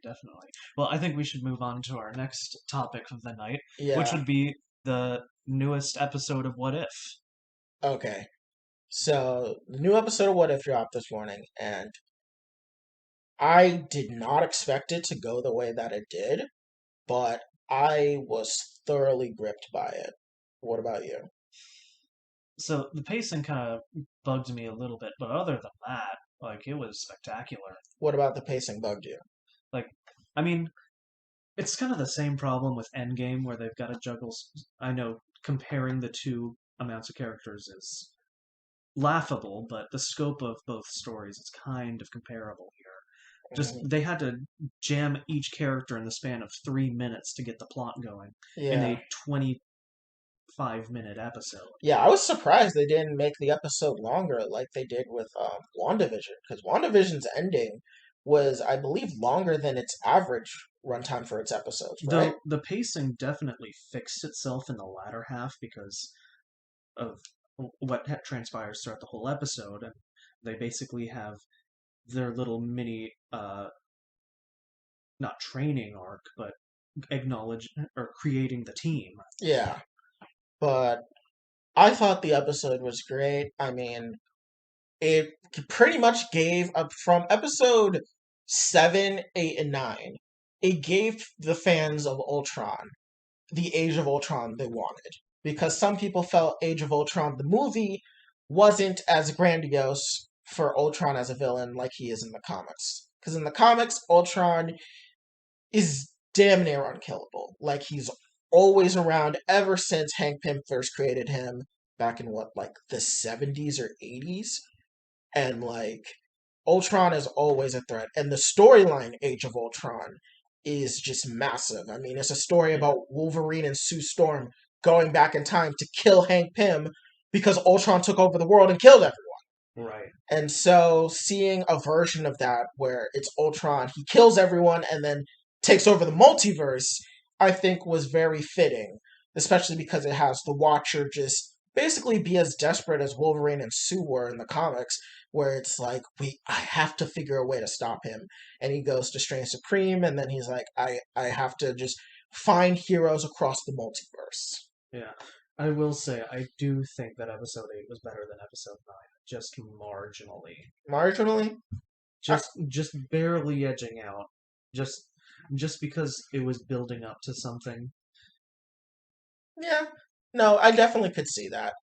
definitely. Well, I think we should move on to our next topic of the night, which Yeah. would be the newest episode of What If. Okay. So the new episode of What If dropped this morning, and I did not expect it to go the way that it did, but I was thoroughly gripped by it. What about you? So the pacing kind of bugged me a little bit, but other than that, like it was spectacular. What about the pacing bugged you? Like, I mean, it's kind of the same problem with Endgame where they've got to juggle. I know comparing the two amounts of characters is laughable, but the scope of both stories is kind of comparable here. Just Mhm. they had to jam each character in the span of 3 minutes to get the plot going in Yeah. a 25-minute episode. Yeah, I was surprised they didn't make the episode longer like they did with WandaVision, because WandaVision's ending was, I believe, longer than its average runtime for its episodes, right? The pacing definitely fixed itself in the latter half because of what transpires throughout the whole episode, and they basically have their little mini not training arc, but acknowledge or creating the team. Yeah, but I thought the episode was great. I mean, it pretty much gave up from episode 7, 8, and 9. It gave the fans of Ultron the Age of Ultron they wanted. Because some people felt Age of Ultron, the movie, wasn't as grandiose for Ultron as a villain like he is in the comics. Because in the comics, Ultron is damn near unkillable. Like, he's always around ever since Hank Pym first created him back in what, like the 70s or 80s? And like Ultron is always a threat, and the storyline Age of Ultron is just massive. I mean, it's a story Yeah, about Wolverine and Sue Storm going back in time to kill Hank Pym because Ultron took over the world and killed everyone. right. And so seeing a version of that where it's Ultron, he kills everyone and then takes over the multiverse, I think was very fitting, especially because it has the Watcher just basically be as desperate as Wolverine and Sue were in the comics, where it's like, I have to figure a way to stop him. And he goes to Strange Supreme, and then he's like, I have to just find heroes across the multiverse. Yeah. I will say I do think that episode 8 was better than episode 9, just marginally. Marginally? I, Just barely edging out. Just just because it was building up to something. yeah. No, I definitely could see that.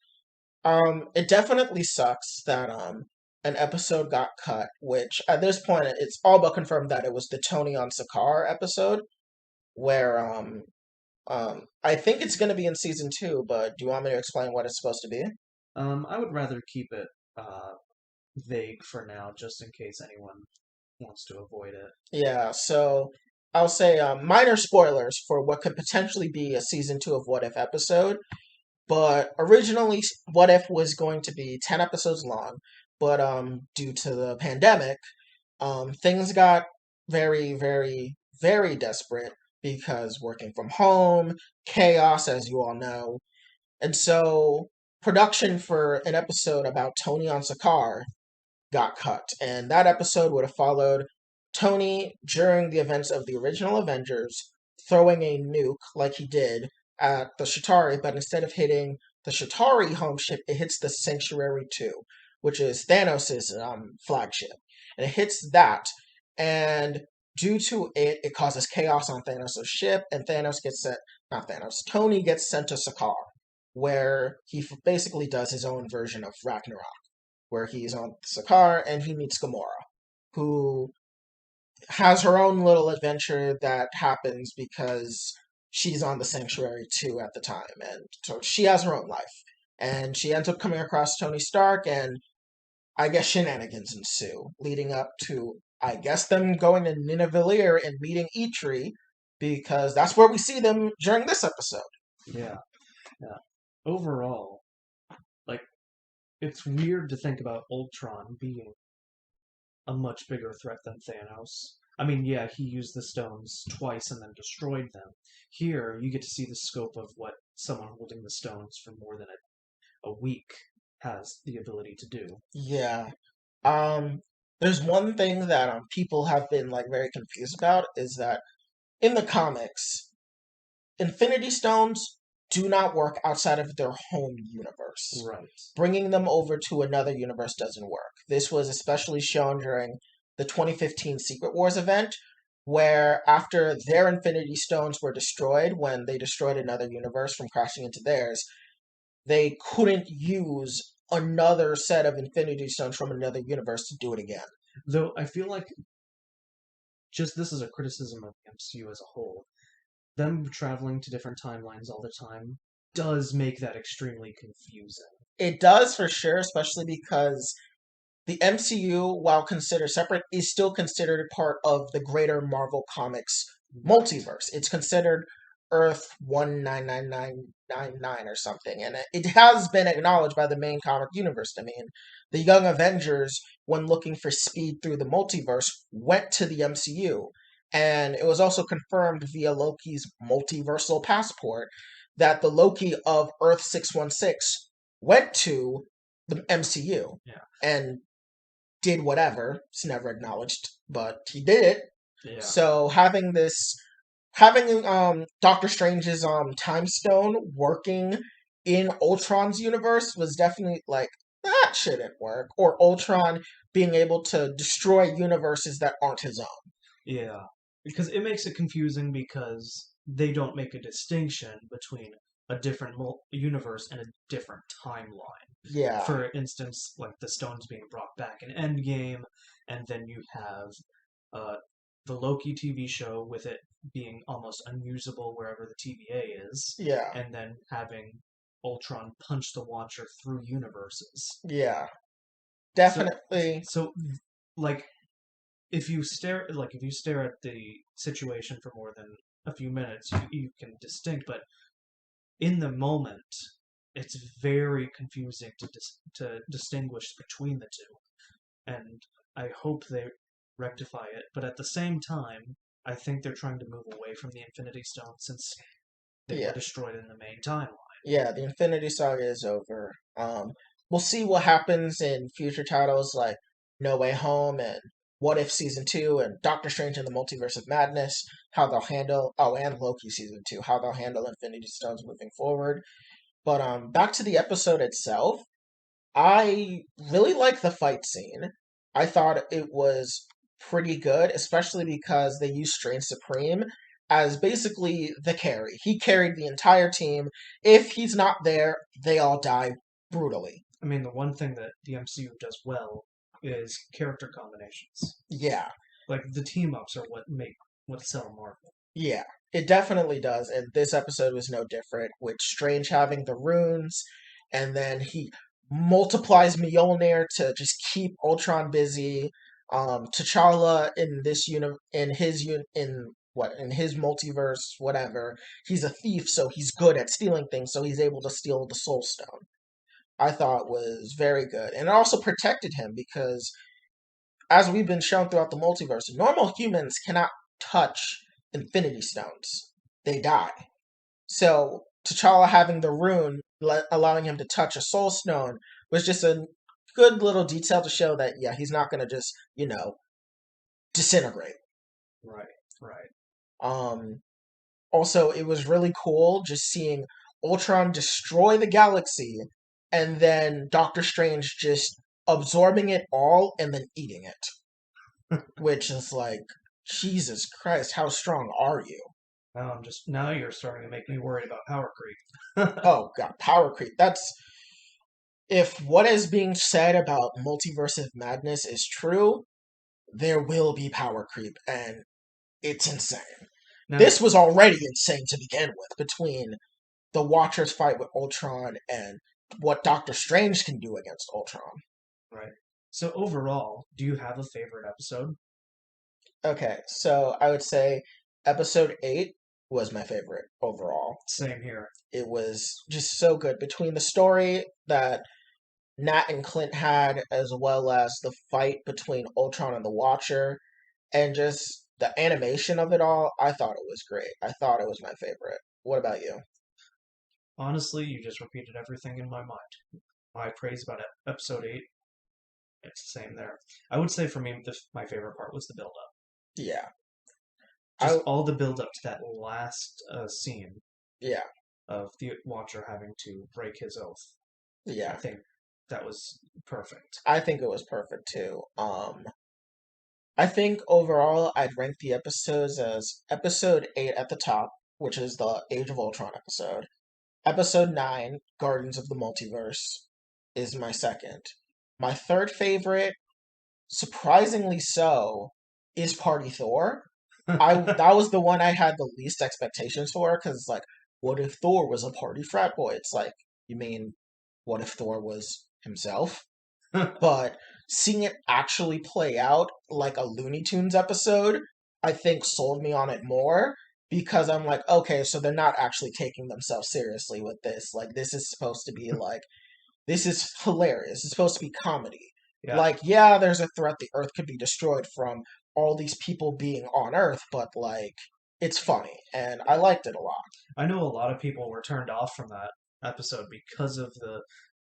It definitely sucks that an episode got cut, which at this point it's all but confirmed that it was the Tony on Sakar episode, where I think it's gonna be in season 2, but do you want me to explain what it's supposed to be? I would rather keep it vague for now, just in case anyone wants to avoid it. Yeah, so I'll say minor spoilers for what could potentially be a season 2 of What If episode. But originally, What If was going to be 10 episodes long, but due to the pandemic, things got very, very, very desperate because working from home, chaos, as you all know. And so production for an episode about Tony on Sakar got cut. And that episode would have followed Tony during the events of the original Avengers throwing a nuke like he did at the Shatari, but instead of hitting the Shatari home ship, it hits the Sanctuary 2, which is Thanos' flagship. And it hits that, and due to it, it causes chaos on Thanos' ship, and Thanos gets sent, not Thanos, Tony gets sent to Sakaar, where he basically does his own version of Ragnarok, where he's on Sakaar and he meets Gamora, who has her own little adventure that happens because she's on the Sanctuary too at the time, and so she has her own life. And she ends up coming across Tony Stark, and I guess shenanigans ensue, leading up to, I guess, them going to Nineveh and meeting Eitri, because that's where we see them during this episode. Yeah, yeah. Overall, like it's weird to think about Ultron being a much bigger threat than Thanos. I mean, yeah, he used the stones twice and then destroyed them. Here, you get to see the scope of what someone holding the stones for more than a week has the ability to do. Yeah. Um, There's one thing that people have been like very confused about is that in the comics, Infinity Stones do not work outside of their home universe. Right. Bringing them over to another universe doesn't work. This was especially shown during the 2015 Secret Wars event, where after their Infinity Stones were destroyed, when they destroyed another universe from crashing into theirs, they couldn't use another set of Infinity Stones from another universe to do it again. Though I feel like just this is a criticism of the MCU as a whole. Them traveling to different timelines all the time does make that extremely confusing. It does for sure, especially because the MCU, while considered separate, is still considered part of the greater Marvel Comics Right. multiverse. It's considered Earth 199999 or something, and it has been acknowledged by the main comic universe. I mean, the Young Avengers, when looking for speed through the multiverse, went to the MCU, and it was also confirmed via Loki's multiversal passport that the Loki of Earth 616 went to the MCU. Yeah. And did whatever. It's never acknowledged, but he did it. Yeah. So having Doctor Strange's time stone working in Ultron's universe was definitely like that shouldn't work. Or Ultron being able to destroy universes that aren't his own. Yeah. Because it makes it confusing because they don't make a distinction between a different universe and a different timeline. Yeah. For instance, like the stones being brought back in Endgame, and then you have uh, the Loki TV show with it being almost unusable wherever the TVA is, Yeah. and then having Ultron punch the Watcher through universes. Yeah. So, Definitely. so like if you stare at the situation for more than a few minutes, you can distinct, but in the moment, it's very confusing to distinguish between the two. And I hope they rectify it. But at the same time, I think they're trying to move away from the Infinity Stones since they were Yeah. destroyed in the main timeline. Yeah, the Infinity Saga is over. We'll see what happens in future titles like No Way Home and What If Season 2 and Doctor Strange and the Multiverse of Madness, how they'll handle, oh, and Loki Season 2, how they'll handle Infinity Stones moving forward. But back to the episode itself, I really like the fight scene. I thought it was pretty good, especially because they used Strange Supreme as basically the carry. He carried the entire team. If he's not there, they all die brutally. I mean, the one thing that the MCU does well is character combinations. Yeah, Like the team ups are what sell Marvel. yeah, it definitely does. And this episode was no different, with Strange having the runes, and then he multiplies Mjolnir to just keep Ultron busy. T'Challa in this in his multiverse, whatever, he's a thief, so he's good at stealing things, so he's able to steal the Soul Stone. I thought was very good, and it also protected him because, as we've been shown throughout the multiverse, normal humans cannot touch Infinity Stones; they die. So T'Challa having the rune, allowing him to touch a Soul Stone, was just a good little detail to show that yeah, he's not going to just disintegrate. Right, right. Um, Also, it was really cool just seeing Ultron destroy the galaxy and then Doctor Strange just absorbing it all and then eating it, which is like, Jesus Christ, how strong are you? Now you're starting to make me worried about power creep. Oh god, power creep. That's if what is being said about Multiverse of Madness is true, there will be power creep, and it's insane. Now, This was already insane to begin with, between the Watcher's fight with Ultron and what Doctor Strange can do against Ultron. right. So overall, do you have a favorite episode? Okay, so I would say episode 8 was my favorite overall. Same here. It was just so good between the story that Nat and Clint had, as well as the fight between Ultron and the Watcher, and just the animation of it all. I thought it was great. I thought it was my favorite. What about you? Honestly, you just repeated everything in my mind. My praise about episode 8 It's the same there. I would say for me, my favorite part was the build up. Yeah. Just I all the build up to that last scene yeah, of the Watcher having to break his oath. I yeah. think that was perfect. I think it was perfect too. I think overall I'd rank the episodes as episode 8 at the top, which is the Age of Ultron episode. Episode 9, Gardens of the Multiverse, is my second. My third favorite, surprisingly so, is Party Thor. I That was the one I had the least expectations for because it's like, what if Thor was a party frat boy? It's like, you mean, what if Thor was himself? But seeing it actually play out like a Looney Tunes episode, I think sold me on it more because I'm like, okay, so they're not actually taking themselves seriously with this. Like, this is supposed to be like, this is hilarious. It's supposed to be comedy. Yeah, Like, yeah, there's a threat the Earth could be destroyed from all these people being on Earth, but like, it's funny, and I yeah. liked it a lot. I know a lot of people were turned off from that episode because of the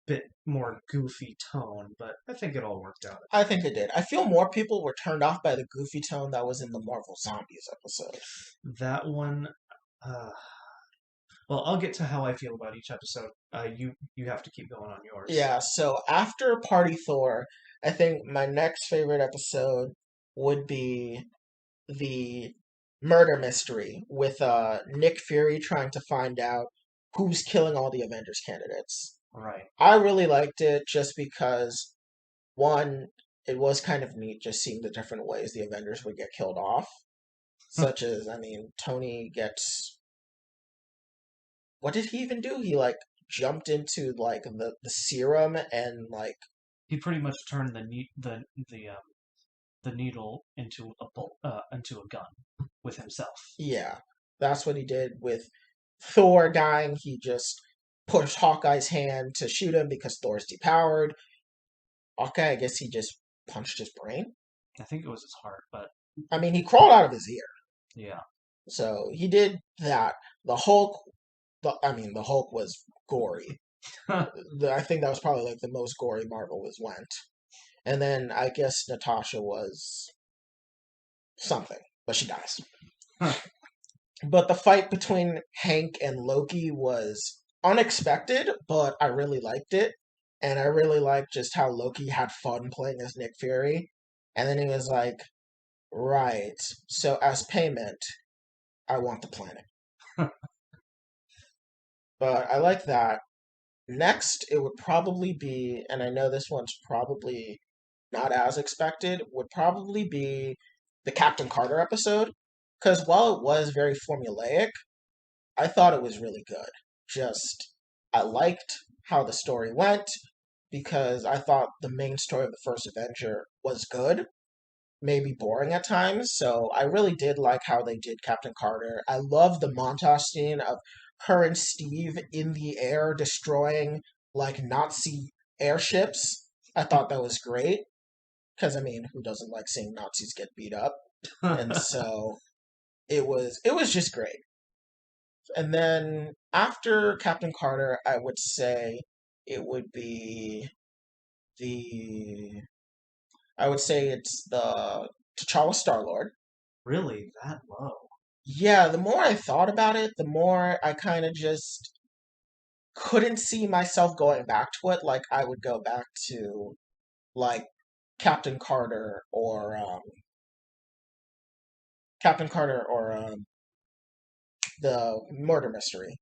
bit more goofy tone, but I think it all worked out at I the think end. it did. I feel more people were turned off by the goofy tone that was in the Marvel Zombies episode. That one, uh, well, I'll get to how I feel about each episode. You have to keep going on yours. Yeah, so after Party Thor, I think my next favorite episode would be the murder mystery with Nick Fury trying to find out who's killing all the Avengers candidates. Right. I really liked it just because one, it was kind of neat just seeing the different ways the Avengers would get killed off. Such as, I mean, Tony gets, what did he even do? He like jumped into like the serum and like He pretty much turned the needle into a gun with himself. yeah, that's what he did with Thor dying. He just pushed Hawkeye's hand to shoot him because Thor's depowered. Hawkeye, I guess he just punched his brain. I think it was his heart, but I mean, he crawled out of his ear. yeah. So he did that. The Hulk, the Hulk was gory. I think that was probably like the most gory Marvel was went. And then I guess Natasha was something, but she dies. But the fight between Hank and Loki was unexpected, but I really liked it. And I really liked just how Loki had fun playing as Nick Fury. And then he was like, right, so as payment, I want the planet. But I like that. Next, it would probably be, and I know this one's probably not as expected, would probably be the Captain Carter episode. Because while it was very formulaic, I thought it was really good. Just, I liked how the story went because I thought the main story of the first Avenger was good, maybe boring at times. So I really did like how they did Captain Carter. I love the montage scene of her and Steve in the air destroying like Nazi airships. I thought that was great because I mean, who doesn't like seeing Nazis get beat up? And so it was just great. And then after Captain Carter, I would say it would be the I would say it's the T'Challa Star Lord. Really, that low? Yeah, the more I thought about it, the more I kind of just couldn't see myself going back to it. Like I would go back to like Captain Carter or Captain Carter or the Murder Mystery.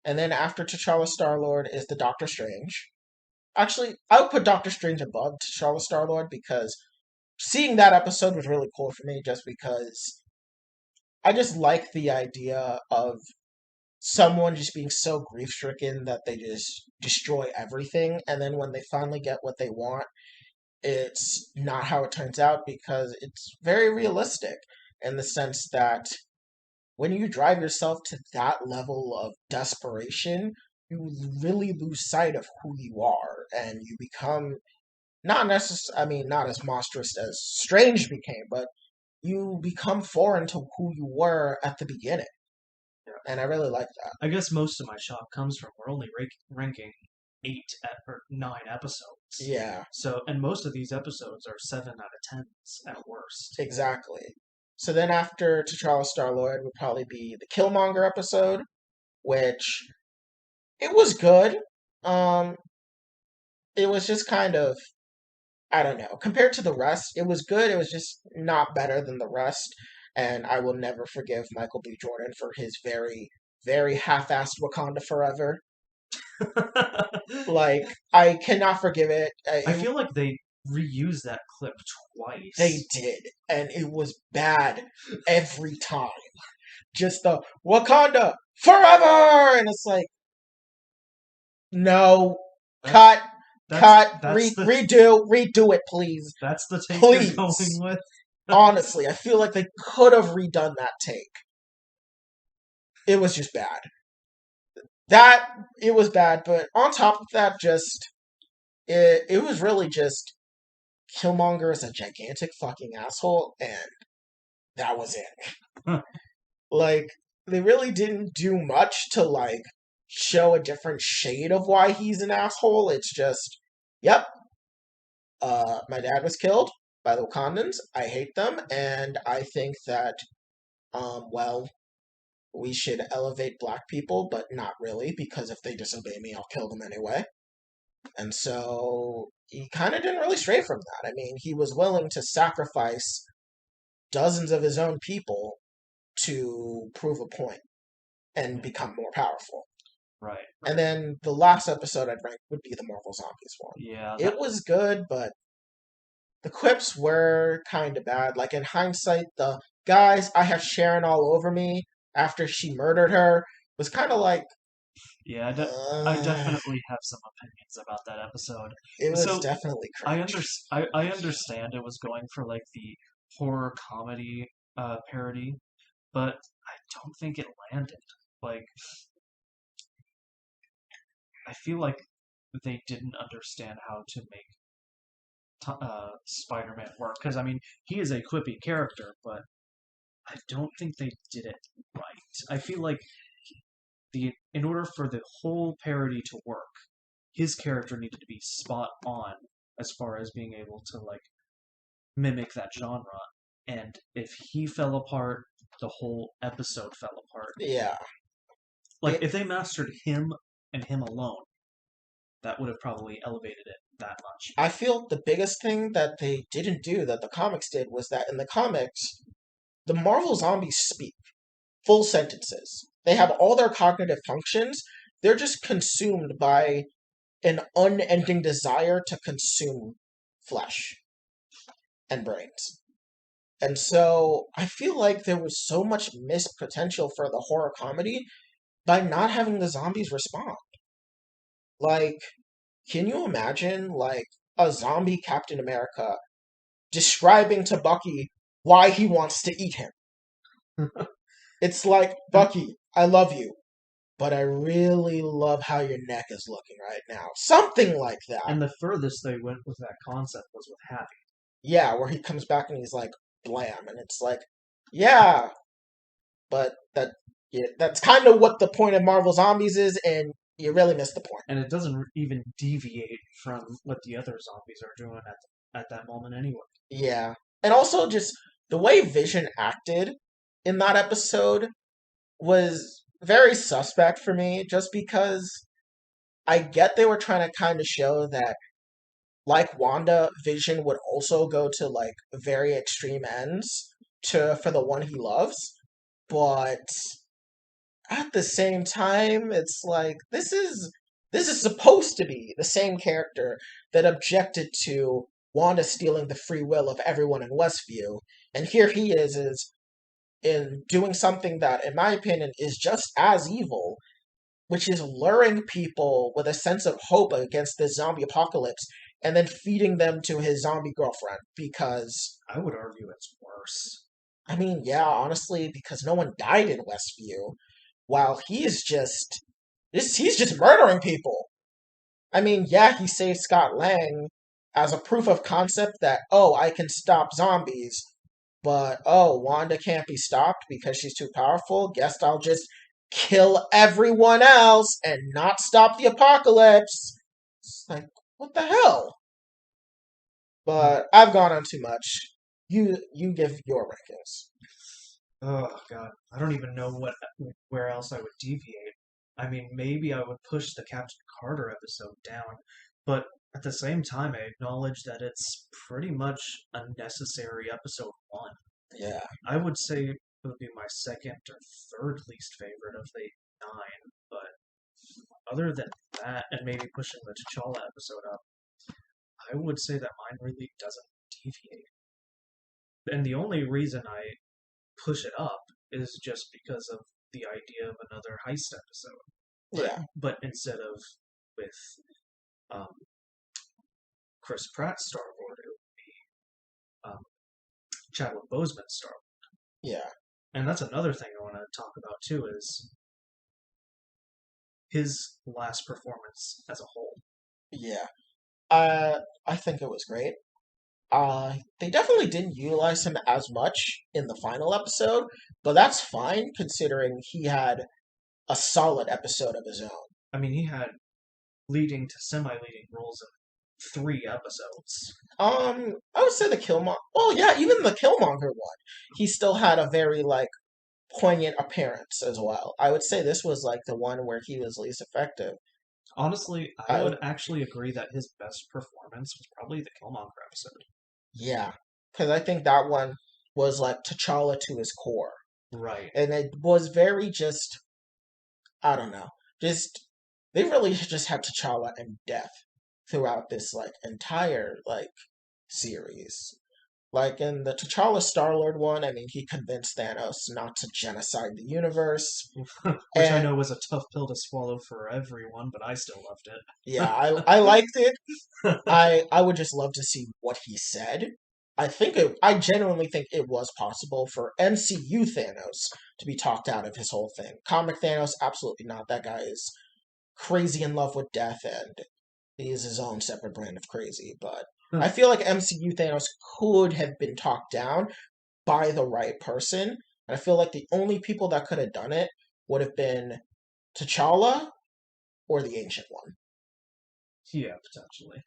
And then after T'Challa Star Lord is the Doctor Strange. Actually, I would put Doctor Strange above T'Challa Star Lord because seeing that episode was really cool for me just because I just like the idea of someone just being so grief stricken that they just destroy everything. And then when they finally get what they want, it's not how it turns out because it's very realistic in the sense that when you drive yourself to that level of desperation, you really lose sight of who you are and you become not necessarily, I mean, not as monstrous as Strange became, but you become foreign to who you were at the beginning. And I really like that. I guess most of my shock comes from we're only ranking 8 or 9 episodes. Yeah, So, and most of these episodes are 7 out of 10s at worst. exactly. So then after T'Challa Star-Lord would probably be the Killmonger episode, which it was good. Um, it was just kind of, I don't know. Compared to the rest, it was good. It was just not better than the rest. And I will never forgive Michael B. Jordan for his very, very half-assed Wakanda Forever. Like, I cannot forgive it. I feel like they reused that clip They twice. did, and it was bad every time. Just the Wakanda Forever, and it's like, no, That's cut, that's the redo it, please, that's the take you're going please. with. Honestly, I feel like they could have redone that take. It was just bad. That it was bad, but on top of that, just it was really just Killmonger is a gigantic fucking asshole, and that was it. Like, they really didn't do much to, like, show a different shade of why he's an asshole. It's just, yep, my dad was killed by the Wakandans. I hate them, and I think that, well, we should elevate black people, but not really, because if they disobey me, I'll kill them anyway. And so he kind of didn't really stray from that. I mean, he was willing to sacrifice dozens of his own people to prove a point and become more powerful. Right. And then the last episode I'd rank would be the Marvel Zombies one. Yeah. It was good, but the quips were kind of bad. Like, in hindsight, the guys, I have Sharon all over me after she murdered her was kind of like, Yeah, I definitely have some opinions about that episode. it was So definitely cringe. I understand it was going for like the horror comedy parody, but I don't think it landed. Like, I feel like they didn't understand how to make Spider-Man work. Because I mean, he is a quippy character, but I don't think they did it right. I feel like in order for the whole parody to work, his character needed to be spot on as far as being able to like mimic that genre. And if he fell apart, the whole episode fell apart. Yeah. Like if they mastered him and him alone, that would have probably elevated it that much. I feel the biggest thing that they didn't do that the comics did was that in the comics, the Marvel zombies speak full sentences. They have all their cognitive functions. They're just consumed by an unending desire to consume flesh and brains. And so I feel like there was so much missed potential for the horror comedy by not having the zombies respond. Like, can you imagine, like, a zombie Captain America describing to Bucky why he wants to eat him? It's like, Bucky, I love you, but I really love how your neck is looking right now. Something like that. And the furthest they went with that concept was with Happy. Yeah, where he comes back and he's like, blam. And it's like, yeah, but that's kind of what the point of Marvel Zombies is, and you really missed the point. And it doesn't even deviate from what the other zombies are doing at that moment anyway. Yeah. And also just the way Vision acted in that episode was very suspect for me, just because I get they were trying to kind of show that, like Wanda, Vision would also go to like very extreme ends for the one he loves, but at the same time, it's like this is supposed to be the same character that objected to Wanda stealing the free will of everyone in Westview, and here he is in doing something that, in my opinion, is just as evil, which is luring people with a sense of hope against this zombie apocalypse and then feeding them to his zombie girlfriend because, I would argue it's worse. I mean, yeah, honestly, because no one died in Westview, while he's just murdering people. I mean, yeah, he saved Scott Lang as a proof of concept that, oh, I can stop zombies, but oh, Wanda can't be stopped because she's too powerful. Guess I'll just kill everyone else and not stop the apocalypse. It's like, what the hell? But I've gone on too much. You give your rankings. Oh God, I don't even know where else I would deviate. I mean, maybe I would push the Captain Carter episode down, but at the same time, I acknowledge that it's pretty much a necessary episode one. Yeah, I would say it would be my second or third least favorite of the nine, but other than that, and maybe pushing the T'Challa episode up, I would say that mine really doesn't deviate. And the only reason I push it up is just because of the idea of another heist episode. yeah, But instead of with um, Chris Pratt Star Lord, it would be Chadwick Boseman Star Lord. yeah, And that's another thing I want to talk about too is his last performance as a whole. yeah. I think it was great. They definitely didn't utilize him as much in the final episode, but that's fine considering he had a solid episode of his own. I mean, he had leading to semi-leading roles in 3 episodes. I would say the Killmonger. Well, yeah, even the Killmonger one, he still had a very like poignant appearance as well. I would say this was like the one where he was least effective. Honestly, I I would actually agree that his best performance was probably the Killmonger episode. Yeah, because I think that one was like T'Challa to his core, Right. and it was very just I don't know, just they really just had T'Challa and death throughout this like entire like series. Like in the T'Challa Star-Lord one, I mean, he convinced Thanos not to genocide the universe. Which I And know was a tough pill to swallow for everyone, but I still loved yeah, it. I liked it. I would just love to see what he said. I genuinely think it was possible for MCU Thanos to be talked out of his whole thing. Comic Thanos, absolutely not. That guy is crazy in love with death, and he is his own separate brand of crazy. But I feel like MCU Thanos could have been talked down by the right person. And I feel like the only people that could have done it would have been T'Challa or the Ancient One. Yeah, potentially.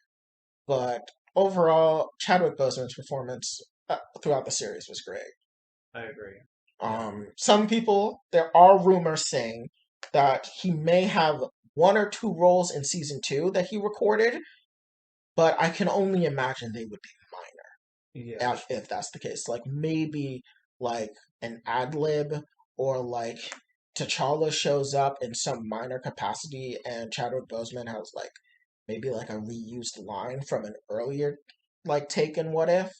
But overall, Chadwick Boseman's performance throughout the series was great. I agree. Yeah. Some people, there are rumors saying that he may have one or two roles in season two that he recorded, but I can only imagine they would be Yeah. minor if that's the case. Like maybe like an ad lib or like T'Challa shows up in some minor capacity and Chadwick Boseman has like maybe like a reused line from an earlier like take in What If.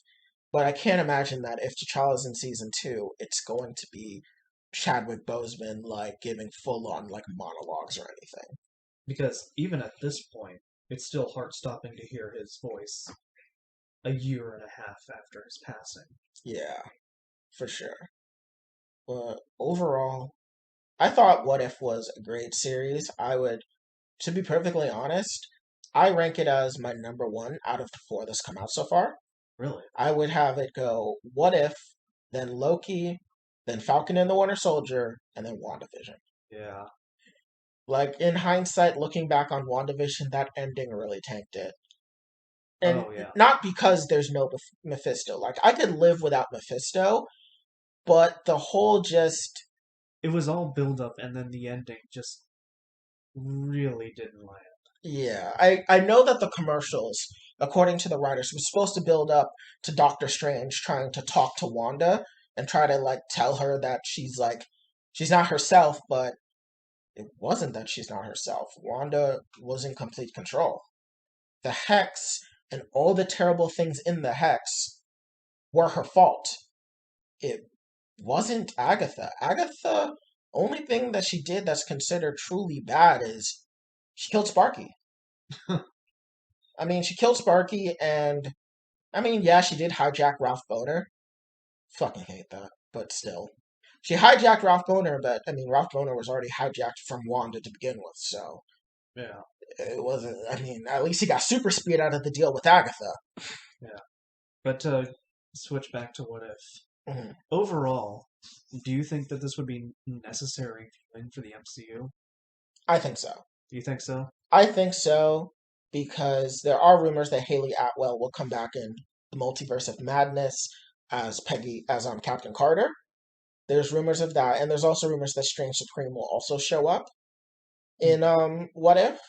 But I can't imagine that if T'Challa's in season two, it's going to be Chadwick Boseman like giving full on like monologues or anything. Because even at this point, it's still heart stopping to hear his voice a year and a half after his passing. Yeah, for sure. But overall, I thought What If was a great series. To be perfectly honest, I rank it as my number one out of the four that's come out so far. Really? I would have it go What If, then Loki, then Falcon and the Winter Soldier, and then WandaVision. Yeah. Like in hindsight, looking back on WandaVision, that ending really tanked it. And Oh, yeah. not because there's no Mephisto. Like I could live without Mephisto, but the whole just It was all build up, and then the ending just really didn't land. yeah. I know that the commercials, according to the writers, were supposed to build up to Doctor Strange trying to talk to Wanda and try to like tell her that she's not herself, but it wasn't that she's not herself. Wanda was in complete control. The Hex and all the terrible things in the Hex were her fault. It wasn't Agatha. Agatha, only thing that she did that's considered truly bad is she killed Sparky. I mean, she killed Sparky, and I mean, yeah, she did hijack Ralph Boner. Fucking hate that, but still. She hijacked Ralph Boner, but I mean, Ralph Boner was already hijacked from Wanda to begin with, so Yeah. it wasn't. I mean, at least he got super speed out of the deal with Agatha. Yeah. But to switch back to What If, Mhm. overall, do you think that this would be necessary viewing for the MCU? I think so. Do you think so? I think so. because there are rumors that Haley Atwell will come back in the Multiverse of Madness as Captain Carter. There's rumors of that, and there's also rumors that Strange Supreme will also show up in What If?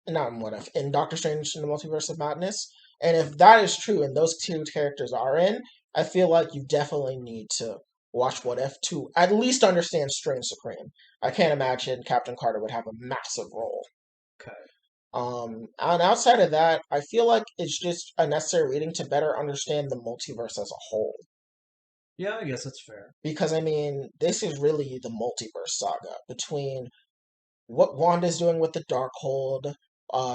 Not in What If, in Doctor Strange in the Multiverse of Madness. And if that is true and those two characters are in, I feel like you definitely need to watch What If to at least understand Strange Supreme. I can't imagine Captain Carter would have a massive role. Okay. And outside of that, I feel like it's just a necessary reading to better understand the multiverse as a whole. Yeah, I guess that's fair. Because, I mean, this is really the multiverse saga between what Wanda's doing with the Darkhold,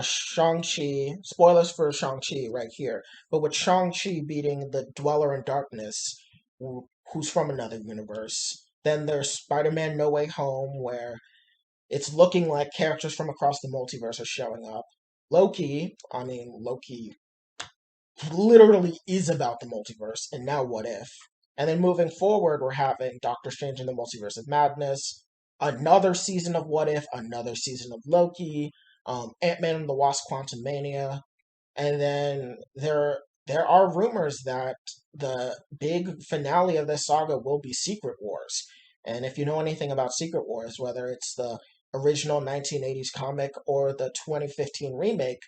Shang-Chi, spoilers for Shang-Chi right here, but with Shang-Chi beating the Dweller in Darkness, who's from another universe. Then there's Spider-Man No Way Home, where it's looking like characters from across the multiverse are showing up. Loki literally is about the multiverse, and now What If? And then moving forward, we're having Doctor Strange in the Multiverse of Madness, another season of What If, another season of Loki, Ant-Man and the Wasp: Quantumania, and then there are rumors that the big finale of this saga will be Secret Wars. And if you know anything about Secret Wars, whether it's the original 1980s comic or the 2015 remake,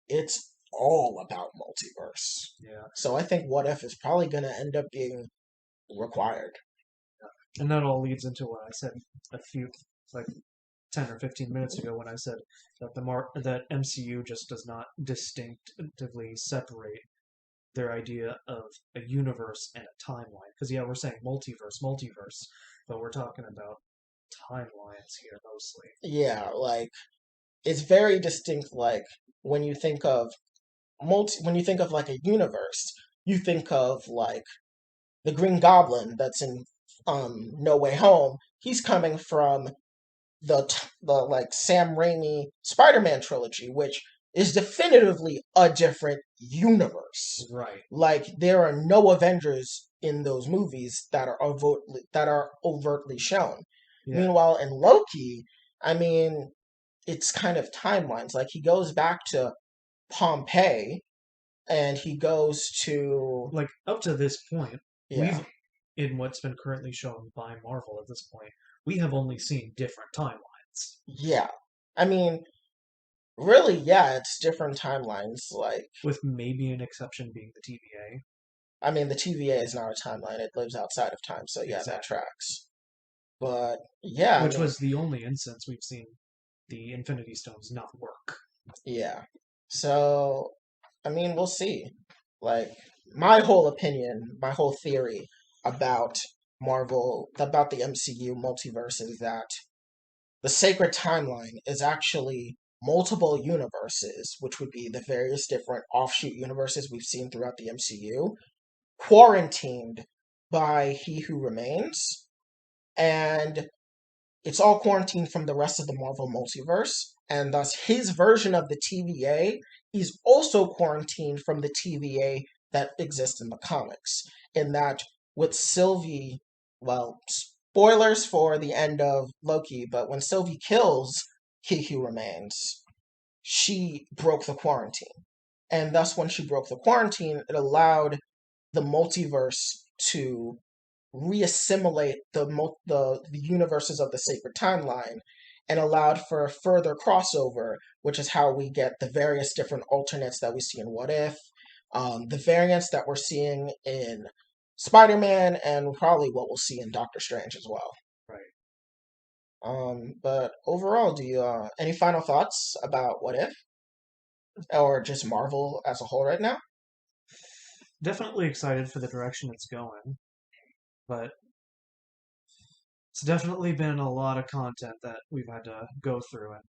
it's all about multiverse. Yeah. So I think What If is probably going to end up being required. And that all leads into what I said a few, like 10 or 15 minutes ago when I said that that MCU just does not distinctively separate their idea of a universe and a timeline. Because yeah, we're saying multiverse, but we're talking about timelines here mostly. Yeah, like it's very distinct. Like when you think of when you think of like a universe, you think of like the Green Goblin that's in No Way Home. He's coming from the like Sam Raimi Spider-Man trilogy, which is definitively a different universe. Right. Like there are no Avengers in those movies that are overtly shown. Yeah. Meanwhile, in Loki, I mean, it's kind of timelines. Like he goes back to Pompeii, and he goes to Like up to this point, yeah, we've in what's been currently shown by Marvel at this point, we have only seen different timelines. yeah. I mean, really, yeah, it's different timelines. Like, With maybe an exception being the TVA. I mean, the TVA is not a timeline; it lives outside of time. So yeah, that Exactly. tracks. But yeah, I Which mean, was the only instance we've seen the Infinity Stones not work. yeah. So, I mean, we'll see. Like, my whole opinion, my whole theory about Marvel, about the MCU multiverse is that the sacred timeline is actually multiple universes, which would be the various different offshoot universes we've seen throughout the MCU, quarantined by He Who Remains, and it's all quarantined from the rest of the Marvel multiverse, and thus his version of the TVA is also quarantined from the TVA that exists in the comics. In that, with Sylvie, well, spoilers for the end of Loki, but when Sylvie kills He Who Remains, she broke the quarantine. And thus, when she broke the quarantine, it allowed the multiverse to reassimilate the universes of the sacred timeline and allowed for further crossover, which is how we get the various different alternates that we see in What If, the variants that we're seeing in Spider-Man, and probably what we'll see in Doctor Strange as well. Right. But overall, do you any final thoughts about What If, or just Marvel as a whole right now? Definitely excited for the direction it's going, but it's definitely been a lot of content that we've had to go through, and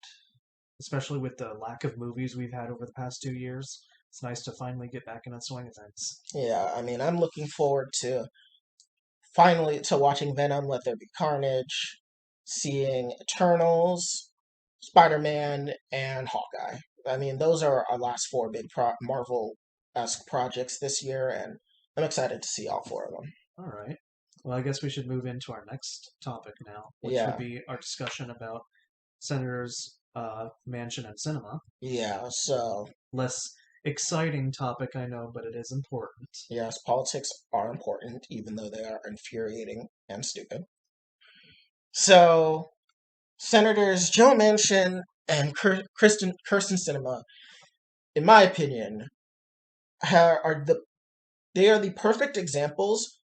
especially with the lack of movies we've had over the past 2 years, it's nice to finally get back in the swing of things. Yeah, I mean, I'm looking forward to finally to watching Venom, Let There Be Carnage, seeing Eternals, Spider-Man, and Hawkeye. I mean, those are our last four big Marvel-esque projects this year, and I'm excited to see all four of them. All right. Well, I guess we should move into our next topic now, which would Yeah, be our discussion about Senators mansion and cinema. Yeah, so Less exciting topic, I know, but it is important. yes, politics are important, even though they are infuriating and stupid. So Senators Joe Manchin and Kirsten Sinema, in my opinion, are the perfect examples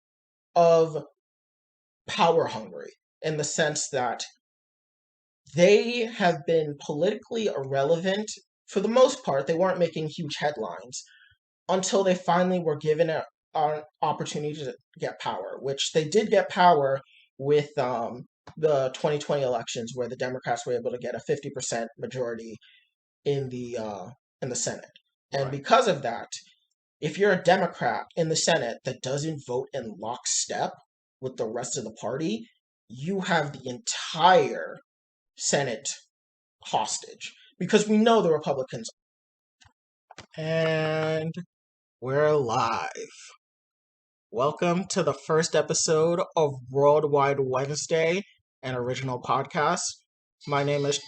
of power hungry in the sense that they have been politically irrelevant for the most part. They weren't making huge headlines until they finally were given an opportunity to get power, which they did get power with the 2020 elections, where the Democrats were able to get a 50% majority in the Senate. And Right. because of that, if you're a Democrat in the Senate that doesn't vote in lockstep with the rest of the party, you have the entire Senate hostage. Because we know the Republicans. And we're live. Welcome to the first episode of Worldwide Wednesday, an original podcast. My name is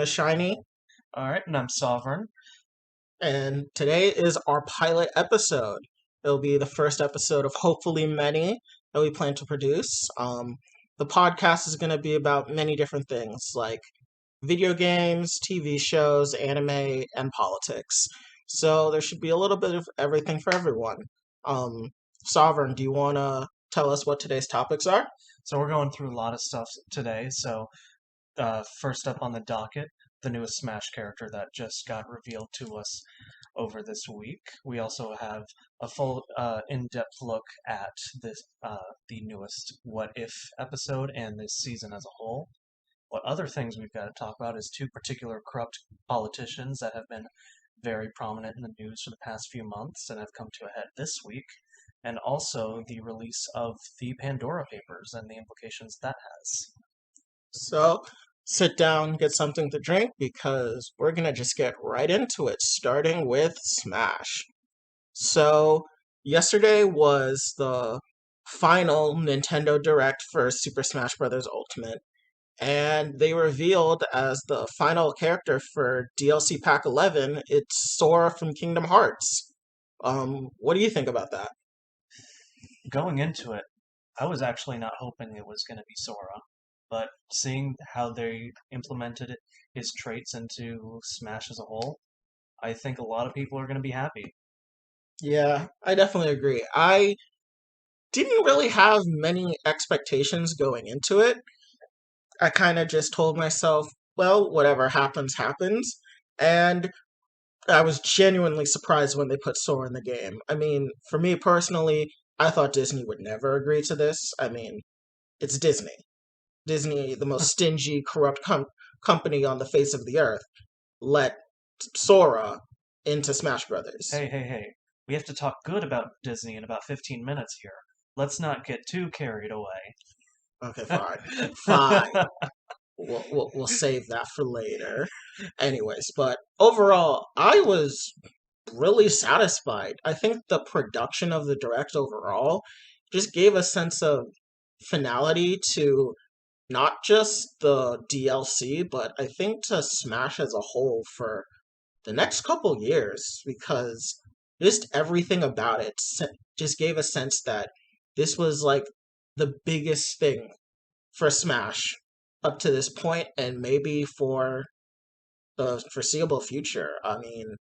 Shiny, All right, and I'm Sovereign. and today is our pilot episode. It'll be the first episode of hopefully many that we plan to produce. The podcast is going to be about many different things like video games, TV shows, anime, and politics. So there should be a little bit of everything for everyone. Sovereign, do you want to tell us what today's topics are? So we're going through a lot of stuff today. So first up on the docket, the newest Smash character that just got revealed to us over this week. We also have a full in-depth look at the newest What If episode and this season as a whole. What other things we've got to talk about is two particular corrupt politicians that have been very prominent in the news for the past few months and have come to a head this week, and also the release of the Pandora Papers and the implications that has. So sit down, get something to drink, because we're going to just get right into it, starting with Smash. So yesterday was the final Nintendo Direct for Super Smash Bros. Ultimate, and they revealed as the final character for DLC Pack 11, it's Sora from Kingdom Hearts. What do you think about that? Going into it, I was actually not hoping it was going to be Sora, but seeing how they implemented his traits into Smash as a whole, I think a lot of people are going to be happy. Yeah, I definitely agree. I didn't really have many expectations going into it. I kind of just told myself, well, whatever happens, happens. And I was genuinely surprised when they put Sora in the game. I mean, for me personally, I thought Disney would never agree to this. I mean, it's Disney. Disney, the most stingy, corrupt company on the face of the earth, let Sora into Smash Brothers. Hey. We have to talk good about Disney in about 15 minutes here. Let's not get too carried away. Okay, fine. Fine. We'll save that for later. Anyways, but overall, I was really satisfied. I think the production of the direct overall just gave a sense of finality to not just the DLC, but I think to Smash as a whole for the next couple years, because just everything about it just gave a sense that this was like the biggest thing for Smash up to this point, and maybe for the foreseeable future. I mean,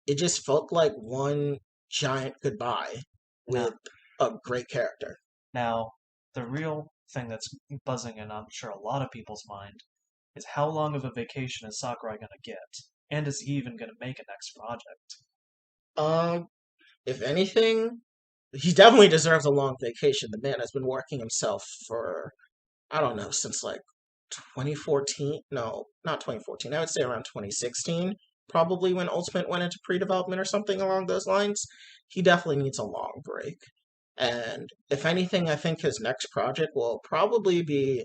it just felt like one giant goodbye Now, with a great character. now, the real thing that's buzzing in, I'm sure, a lot of people's mind is how long of a vacation is Sakurai going to get? And is he even going to make a next project? Um, if anything, he definitely deserves a long vacation. The man has been working himself for, I don't know, since like 2014. No, not 2014. I would say around 2016, probably when Ultimate went into pre-development or something along those lines. He definitely needs a long break. And if anything, I think his next project will probably be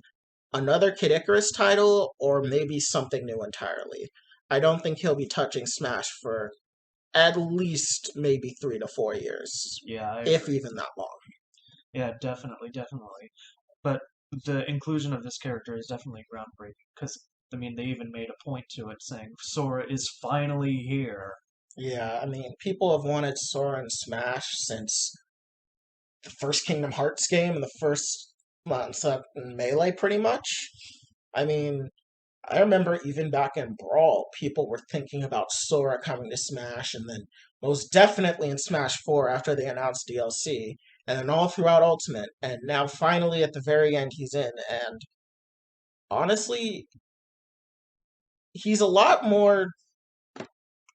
another Kid Icarus title or maybe something new entirely. I don't think he'll be touching Smash for at least maybe 3 to 4 years, Yeah, I if agree. even that long. Yeah, definitely. But the inclusion of this character is definitely groundbreaking because I mean, they even made a point to it saying Sora is finally here. Yeah, I mean, people have wanted Sora and Smash since the first Kingdom Hearts game and the first Melee, pretty much. I mean, I remember even back in Brawl, people were thinking about Sora coming to Smash, and then most definitely in Smash 4 after they announced DLC, and then all throughout Ultimate, and now finally at the very end he's in, and honestly, he's a lot more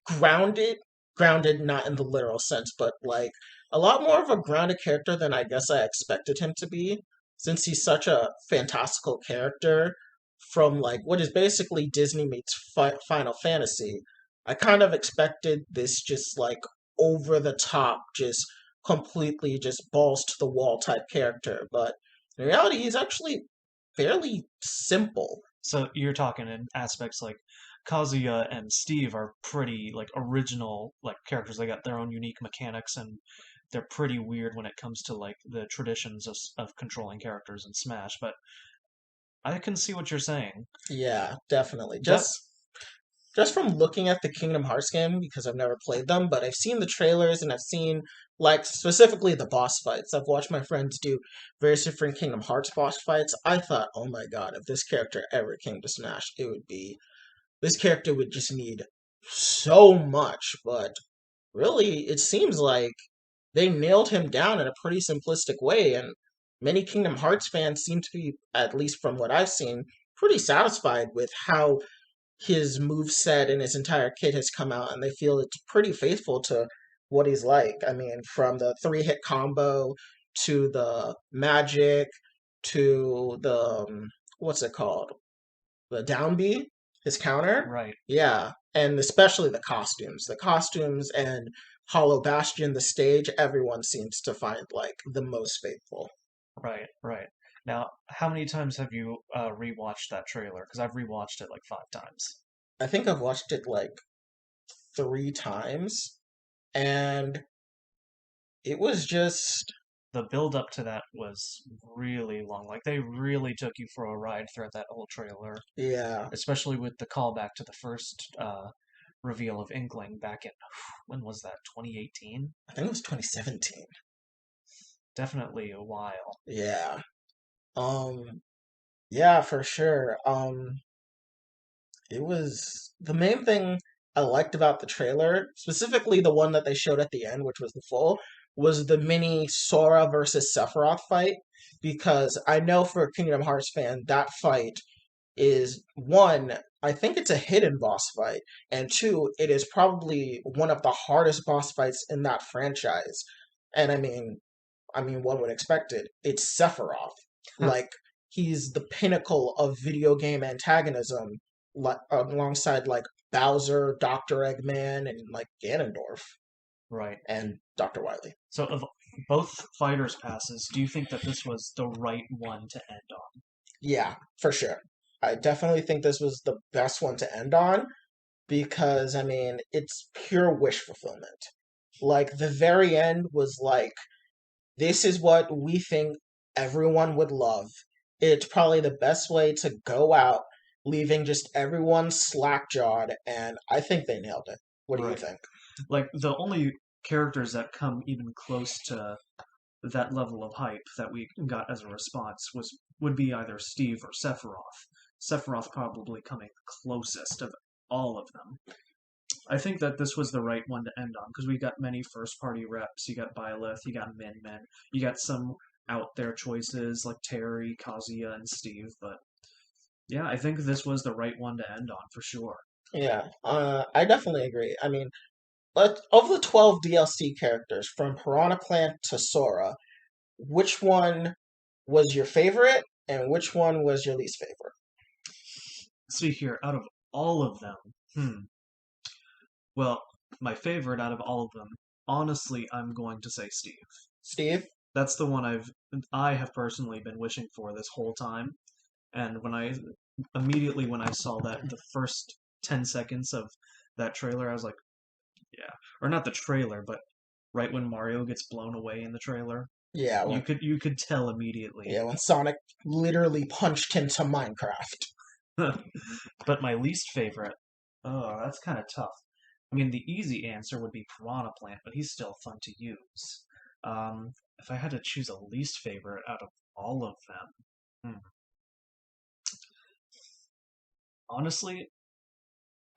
grounded, grounded not in the literal sense, but like a lot more of a grounded character than I guess I expected him to be, since he's such a fantastical character from like what is basically Disney meets Final Fantasy. I kind of expected this just like over the top, just completely just balls to the wall type character, but in reality, he's actually fairly simple. So you're talking in aspects like Kazuya and Steve are pretty like original like characters. They got their own unique mechanics and they're pretty weird when it comes to like the traditions of controlling characters in Smash. But I can see what you're saying. Yeah, definitely. That Just from looking at the Kingdom Hearts game because I've never played them, but I've seen the trailers and I've seen like specifically the boss fights. I've watched my friends do various different Kingdom Hearts boss fights. I thought, oh my god, if this character ever came to Smash, it would be this character would just need so much, but really it seems like they nailed him down in a pretty simplistic way and many Kingdom Hearts fans seem to be, at least from what I've seen, pretty satisfied with how his move set and his entire kit has come out, and they feel it's pretty faithful to what he's like. I mean, from the 3-hit combo to the magic to the what's it called? The down B, his counter. right, Yeah, and especially the costumes. The costumes and Hollow Bastion, the stage, everyone seems to find like the most faithful. right. Now, how many times have you rewatched that trailer? Because I've rewatched it like 5 times. I think I've watched it like 3 times, and it was just The build up to that was really long. Like they really took you for a ride throughout that whole trailer, yeah. especially with the callback to the first reveal of Inkling back in when was that? 2018? I think it was 2017. Definitely a while. Yeah. Um. Yeah, for sure. It was the main thing I liked about the trailer, specifically the one that they showed at the end, which was the full, was the mini Sora versus Sephiroth fight. Because I know for a Kingdom Hearts fan, that fight is one, I think it's a hidden boss fight, and two, it is probably one of the hardest boss fights in that franchise. And I mean, one would expect it. It's Sephiroth. Like he's the pinnacle of video game antagonism, alongside like Bowser, Doctor Eggman, and like Ganondorf Right. and Doctor Wily. So of both fighters passes, do you think that this was the right one to end on? Yeah, for sure. I definitely think this was the best one to end on because I mean it's pure wish fulfillment. Like the very end was like this is what we think everyone would love. It's probably the best way to go out, leaving just everyone slack-jawed, and I think they nailed it. What do you Right. think? Like the only characters that come even close to that level of hype that we got as a response was would be either Steve or Sephiroth. Sephiroth probably coming closest of all of them. I think that this was the right one to end on because we got many first party reps. You got Byleth, you got Min Min, you got some out there choices like Terry, Kazuya, and Steve. But yeah, I think this was the right one to end on for sure. Yeah, I definitely agree. I mean, of the 12 DLC characters, from Piranha Plant to Sora, which one was your favorite and which one was your least favorite? See here, out of all of them, well, my favorite out of all of them, honestly, I'm going to say Steve. Steve? That's the one I have personally been wishing for this whole time. And when I immediately when I saw that the first 10 seconds of that trailer, I was like, yeah. Or not the trailer, but right when Mario gets blown away in the trailer, Yeah, you could tell immediately. when Sonic literally punched him to Minecraft. But my least favorite, oh, that's kind of tough. I mean, the easy answer would be Piranha Plant, but he's still fun to use. If I had to choose a least favorite out of all of them, honestly,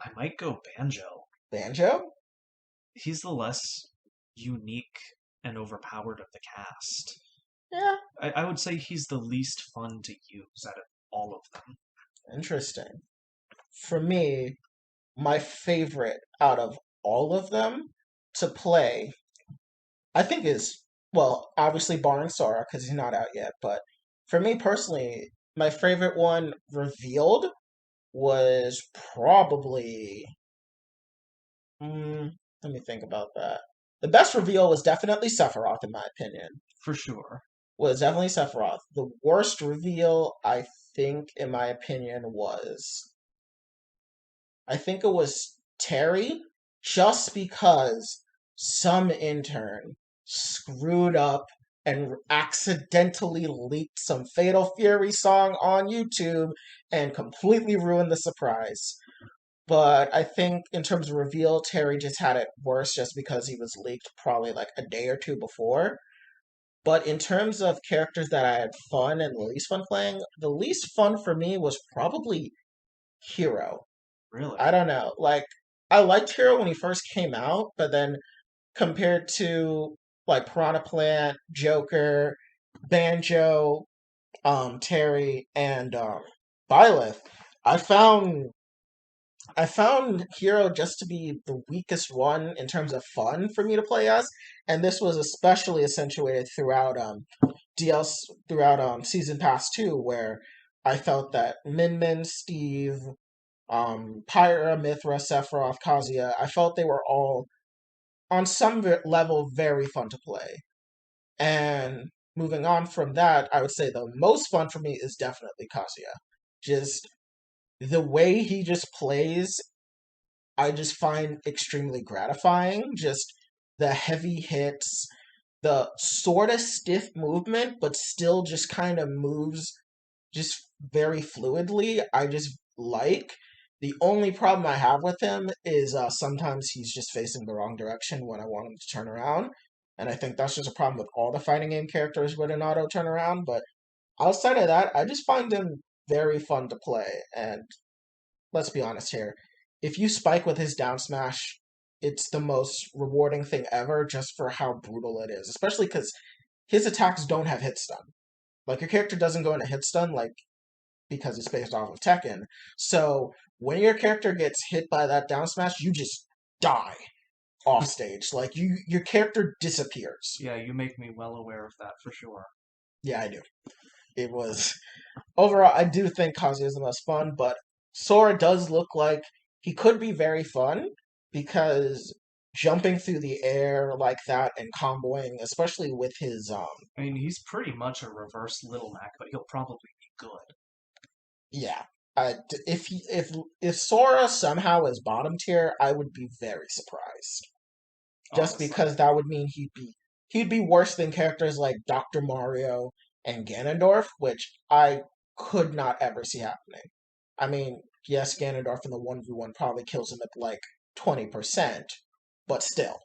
I might go Banjo. Banjo? He's the less unique and overpowered of the cast. Yeah, I would say he's the least fun to use out of all of them. interesting. For me, my favorite out of all of them to play, I think is, well, obviously barring Sora because he's not out yet, but for me personally, my favorite one revealed was probably, mm, let me think about that. The best reveal was definitely Sephiroth, in my opinion. For sure. Was definitely Sephiroth. The worst reveal, I think, in my opinion, I think it was Terry, just because some intern screwed up and accidentally leaked some Fatal Fury song on YouTube and completely ruined the surprise. But I think in terms of reveal, Terry just had it worse just because he was leaked probably like a day or two before. But in terms of characters that I had fun and the least fun playing, the least fun for me was probably Hero. Really? I don't know. Like, I liked Hero when he first came out, but then compared to like Piranha Plant, Joker, Banjo, Terry, and Byleth, I found I found Hero just to be the weakest one in terms of fun for me to play as, and this was especially accentuated throughout DLC throughout Season Pass 2, where I felt that Min Min, Steve, Pyra, Mithra, Sephiroth, Kazuya, I felt they were all on some level very fun to play. And moving on from that, I would say the most fun for me is definitely Kazuya. Just the way he just plays, I just find extremely gratifying. Just the heavy hits, the sort of stiff movement, but still just kind of moves just very fluidly. I just like. The only problem I have with him is sometimes he's just facing the wrong direction when I want him to turn around. And I think that's just a problem with all the fighting game characters with an auto turnaround. But outside of that, I just find him very fun to play. And let's be honest here. If you spike with his down smash, it's the most rewarding thing ever just for how brutal it is. Especially because his attacks don't have hit stun. Like your character doesn't go into hit stun like because it's based off of Tekken. So when your character gets hit by that down smash, you just die off stage. Like your character disappears. Yeah, you make me well aware of that for sure. Yeah, I do. It was overall. I do think Kazuya is the most fun, but Sora does look like he could be very fun because jumping through the air like that and comboing, especially with his I mean, he's pretty much a reverse Little Mac, but he'll probably be good. yeah. If Sora somehow is bottom tier, I would be very surprised. Just Honestly. because that would mean he'd be worse than characters like Dr. Mario and Ganondorf, which I could not ever see happening. I mean, yes, Ganondorf in the 1v1 probably kills him at like 20%, but still,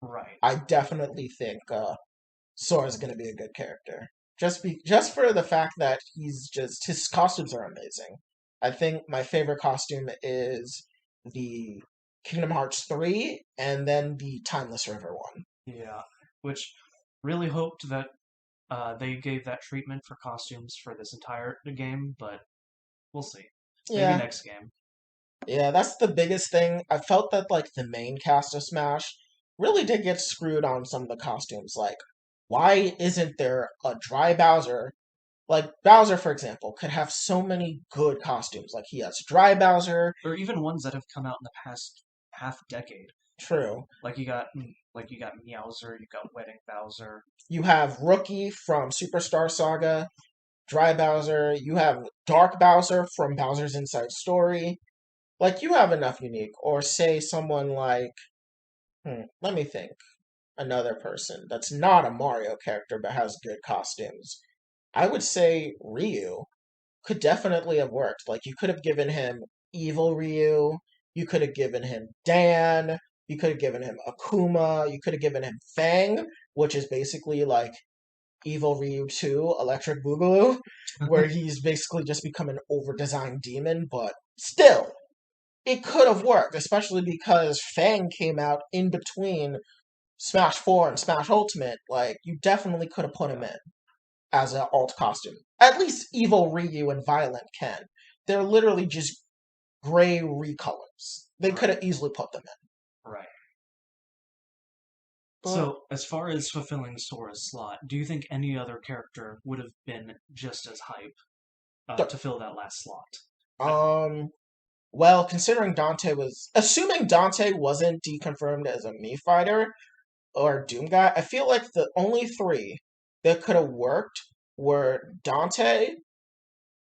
Right. I definitely think Sora's going to be a good character. Just for the fact that his costumes are amazing. I think my favorite costume is the Kingdom Hearts 3 and then the Timeless River one. Yeah. Which really hoped that they gave that treatment for costumes for this entire game, but we'll see. Maybe Yeah, next game. yeah, that's the biggest thing. I felt that like the main cast of Smash really did get screwed on some of the costumes. Like, why isn't there a dry Bowser? Like Bowser, for example, could have so many good costumes. Like he has dry Bowser, Or even ones that have come out in the past half decade. true. Like you got Meowser, you got Wedding Bowser. You have Rookie from Superstar Saga, Dry Bowser. You have Dark Bowser from Bowser's Inside Story. Like you have enough unique. Or say someone like, let me think, another person that's not a Mario character but has good costumes. I would say Ryu, could definitely have worked. Like you could have given him Evil Ryu, you could have given him Dan, you could have given him Akuma, you could have given him Fang, which is basically like Evil Ryu 2, Electric Boogaloo, where he's basically just become an over-designed demon, but still, it could have worked, especially because Fang came out in between Smash 4 and Smash Ultimate. Like, you definitely could have put him in as an alt costume. At least Evil Ryu and Violent can. They're literally just gray recolors. They could have easily put them in. Right. But, So, as far as fulfilling Sora's slot, do you think any other character would have been just as hype to fill that last slot? well, considering assuming Dante wasn't deconfirmed as a Mii fighter or Doom guy, I feel like the only three that could have worked were Dante,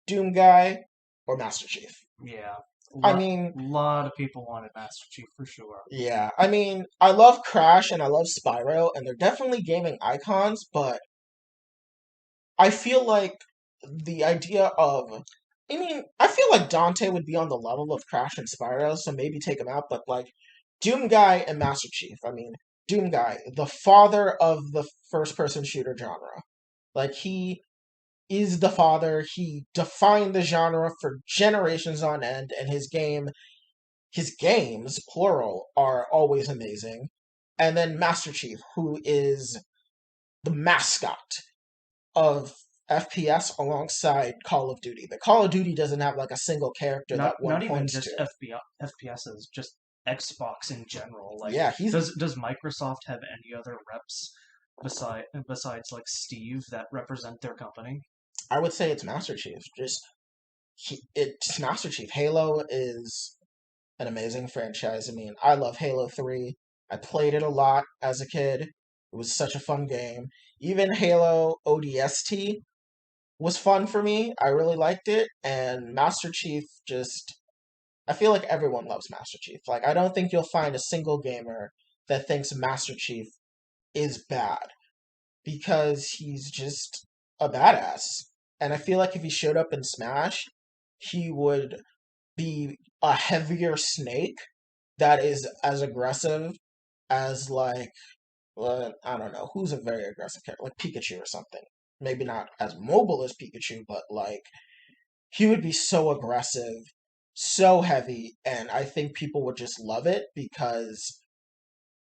Doom guy, or Master Chief. Yeah. I mean, a lot of people wanted Master Chief for sure. yeah, I mean, I love Crash and I love Spyro, and they're definitely gaming icons, but I feel like the idea of I feel like Dante would be on the level of Crash and Spyro, so maybe take him out, but like Doom Guy and Master Chief, Doom Guy, the father of the first person shooter genre. Like he is the father, he defined the genre for generations on end, and his games, plural, are always amazing. And then Master Chief, who is the mascot of FPS alongside Call of Duty. But Call of Duty doesn't have like a single character that one Not even points just to. FPSs, just Xbox in general. Like, Yeah, he's does Microsoft have any other reps besides like Steve that represent their company? I would say it's Master Chief. It's Master Chief. Halo is an amazing franchise. I mean, I love Halo 3. I played it a lot as a kid. It was such a fun game. Even Halo ODST was fun for me. I really liked it. And Master Chief just. I feel like everyone loves Master Chief. Like, I don't think you'll find a single gamer that thinks Master Chief is bad because he's just a badass. And I feel like if he showed up in Smash, he would be a heavier Snake that is as aggressive as like I don't know who's a very aggressive character like Pikachu or something. Maybe not as mobile as Pikachu, but like he would be so aggressive, so heavy, and I think people would just love it because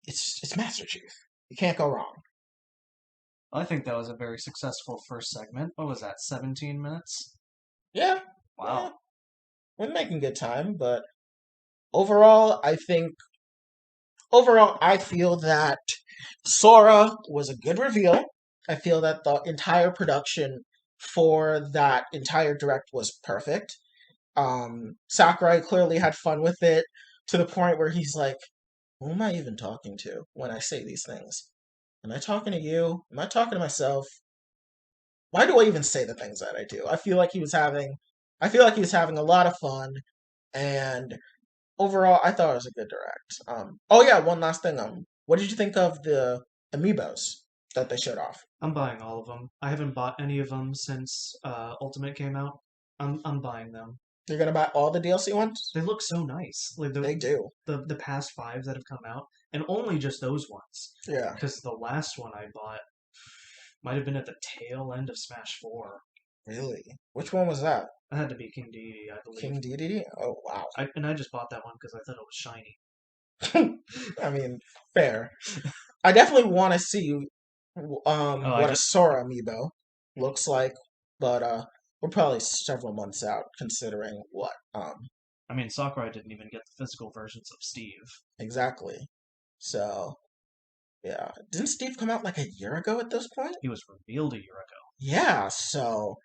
it's Master Chief. You can't go wrong. I think that was a very successful first segment. What was that? 17 minutes? Yeah, yeah, Wow. we're making good time, but overall, I feel that Sora was a good reveal. I feel that the entire production for that entire direct was perfect. Sakurai clearly had fun with it to the point where he's like, who am I even talking to when I say these things? Am I talking to you? Am I talking to myself? Why do I even say the things that I do? I feel like he was having a lot of fun, and overall, I thought it was a good direct. Oh yeah, one last thing. What did you think of the amiibos that they showed off? I'm buying all of them. I haven't bought any of them since Ultimate came out. I'm buying them. You're gonna buy all the DLC ones? They look so nice. Like They do. the past five that have come out, and only just those ones. Yeah. Because the last one I bought might have been at the tail end of Smash 4. Really? Which one was that? That had to be King Dedede, I believe. King Dedede? Oh wow. And I just bought that one because I thought it was shiny. I mean, fair. I definitely want to see Oh, I what a just Sora amiibo looks like, but we're probably several months out considering what I mean, Sakurai didn't even get the physical versions of Steve. exactly. So yeah, didn't Steve come out like a year ago at this point? He was revealed a year ago. Yeah, so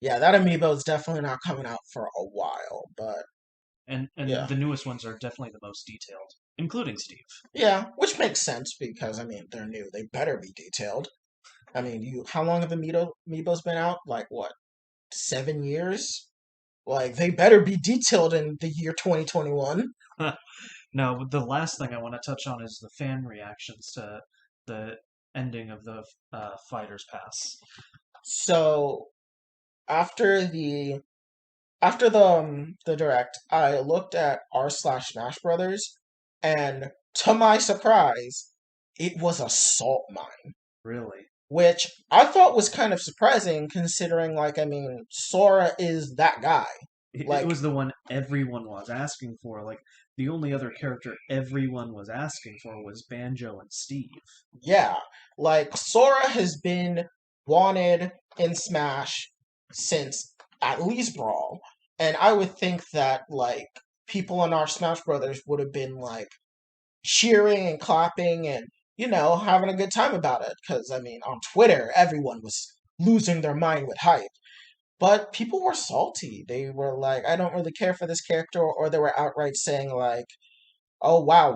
yeah, that amiibo is definitely not coming out for a while, but And yeah. the newest ones are definitely the most detailed, including Steve. Yeah, which makes sense because they're new. They better be detailed. How long have the amiibos been out? Like what, 7 years? Like they better be detailed in the year 2021. Now, the last thing I want to touch on is the fan reactions to the ending of the Fighters Pass. So after the after the direct, I looked at r slash Smash Brothers, and to my surprise, it was a salt mine, Really. which I thought was kind of surprising considering, like, I mean, Sora is that guy. It Like, was the one everyone was asking for. Like, the only other character everyone was asking for was Banjo and Steve. yeah, like Sora has been wanted in Smash since at least Brawl, and I would think that like people in our Smash Brothers would have been like cheering and clapping and having a good time about it because I mean on Twitter everyone was losing their mind with hype. But people were salty. They were like, I don't really care for this character, or they were outright saying like, oh wow,